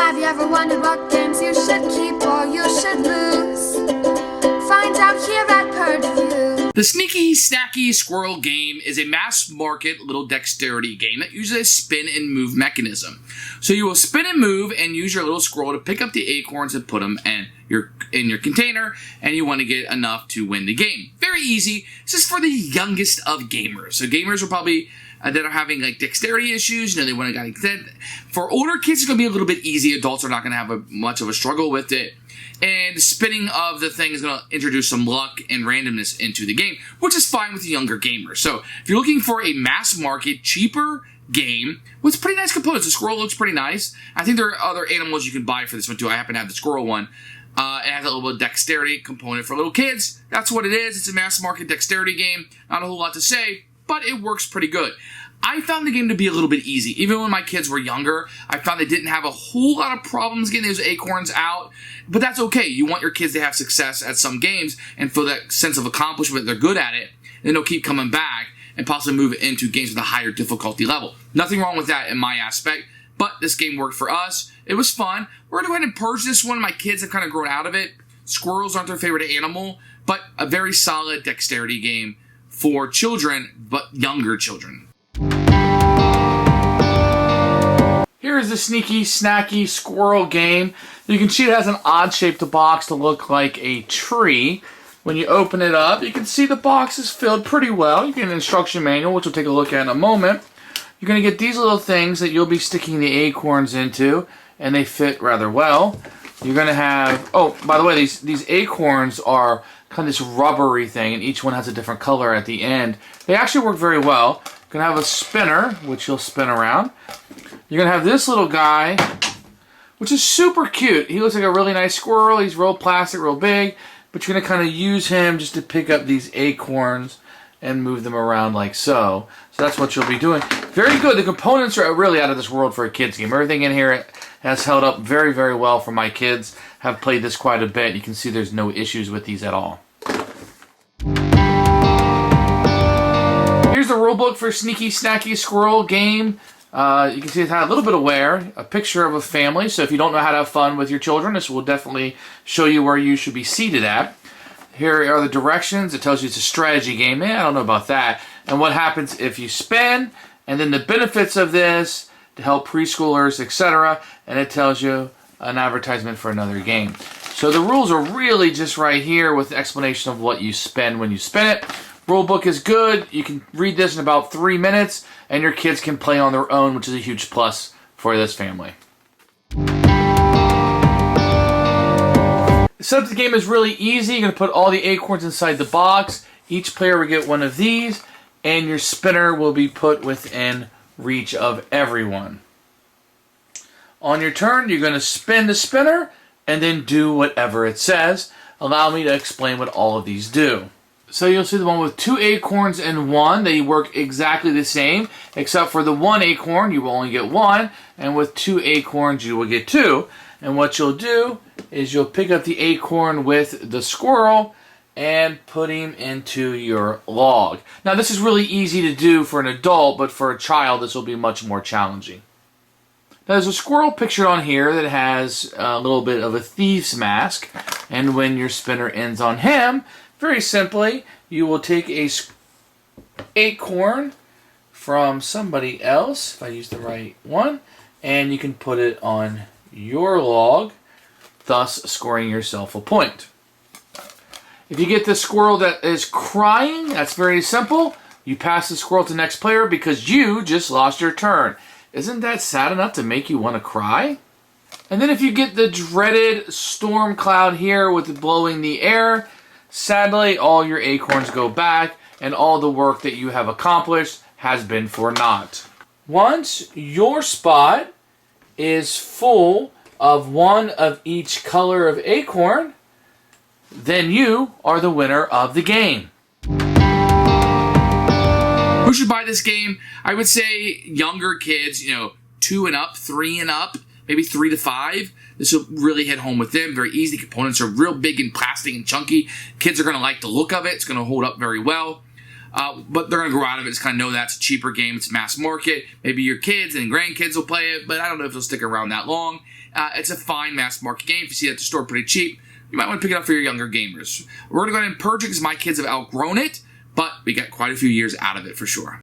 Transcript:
Have you ever wondered what games you should keep or you should lose? Find out here at Purge Review. The Sneaky Snacky Squirrel Game is a mass-market little dexterity game that uses a spin and move mechanism. So you will spin and move and use your little squirrel to pick up the acorns and put them in your container, and you want to get enough to win the game. Very easy. This is for the youngest of gamers. So gamers will probably that are having like dexterity issues, they want to get for older kids. It's going to be a little bit easy. Adults are not going to have much of a struggle with it. And the spinning of the thing is going to introduce some luck and randomness into the game, which is fine with the younger gamers. So if you're looking for a mass market, cheaper game with pretty nice components, the squirrel looks pretty nice. I think there are other animals you can buy for this one too. I happen to have the squirrel one. It has a little bit of dexterity component for little kids. That's what it is. It's a mass market dexterity game. Not a whole lot to say, but it works pretty good. I found the game to be a little bit easy. Even when my kids were younger, I found they didn't have a whole lot of problems getting those acorns out. But that's okay. You want your kids to have success at some games and feel that sense of accomplishment. They're good at it. And they'll keep coming back and possibly move into games with a higher difficulty level. Nothing wrong with that in my aspect. But this game worked for us. It was fun. We're going to go ahead and purge this one. My kids have kind of grown out of it. Squirrels aren't their favorite animal. But a very solid dexterity game for children, but younger children. Here is the Sneaky Snacky Squirrel Game. You can see it has an odd-shaped box to look like a tree. When you open it up, you can see the box is filled pretty well. You get an instruction manual, which we'll take a look at in a moment. You're going to get these little things that you'll be sticking the acorns into, and they fit rather well. You're going to have, oh, by the way, these acorns are kind of this rubbery thing, and each one has a different color at the end. They actually work very well. You're going to have a spinner, which you'll spin around. You're going to have this little guy, which is super cute. He looks like a really nice squirrel. He's real plastic, real big. But you're going to kind of use him just to pick up these acorns and move them around like so. So that's what you'll be doing. Very good. The components are really out of this world for a kid's game. Everything in here has held up very, very well for my kids. Have played this quite a bit. You can see there's no issues with these at all. Here's the rulebook for Sneaky Snacky Squirrel Game. You can see it had a little bit of wear, a picture of a family, so if you don't know how to have fun with your children, this will definitely show you where you should be seated at. Here are the directions. It tells you it's a strategy game. I don't know about that. And what happens if you spin, and then the benefits of this to help preschoolers, etc. And it tells you an advertisement for another game. So the rules are really just right here with the explanation of what you spend when you spin it. Rulebook is good. You can read this in about 3 minutes, and your kids can play on their own, which is a huge plus for this family. The setup of the game is really easy. You're going to put all the acorns inside the box. Each player will get one of these, and your spinner will be put within reach of everyone. On your turn, you're going to spin the spinner, and then do whatever it says. Allow me to explain what all of these do. So you'll see the one with 2 acorns and 1. They work exactly the same, except for the 1 acorn, you will only get 1, and with 2 acorns, you will get 2. And what you'll do is you'll pick up the acorn with the squirrel and put him into your log. Now, this is really easy to do for an adult, but for a child, this will be much more challenging. Now, there's a squirrel pictured on here that has a little bit of a thief's mask, and when your spinner ends on him, very simply, you will take a acorn from somebody else, if I use the right one, and you can put it on your log, thus scoring yourself a point. If you get the squirrel that is crying, that's very simple. You pass the squirrel to the next player because you just lost your turn. Isn't that sad enough to make you want to cry? And then if you get the dreaded storm cloud here with blowing the air, sadly, all your acorns go back, and all the work that you have accomplished has been for naught. Once your spot is full of one of each color of acorn, then you are the winner of the game. Who should buy this game? I would say younger kids, 2 and up, 3 and up, maybe 3 to 5. This will really hit home with them. Very easy. The components are real big and plastic and chunky. Kids are going to like the look of it. It's going to hold up very well. but they're going to grow out of it. Just kind of know that's a cheaper game. It's mass market. Maybe your kids and grandkids will play it, but I don't know if they'll stick around that long. It's a fine mass market game. If you see it at the store pretty cheap, you might want to pick it up for your younger gamers. We're going to go ahead and purge it because my kids have outgrown it, but we got quite a few years out of it for sure.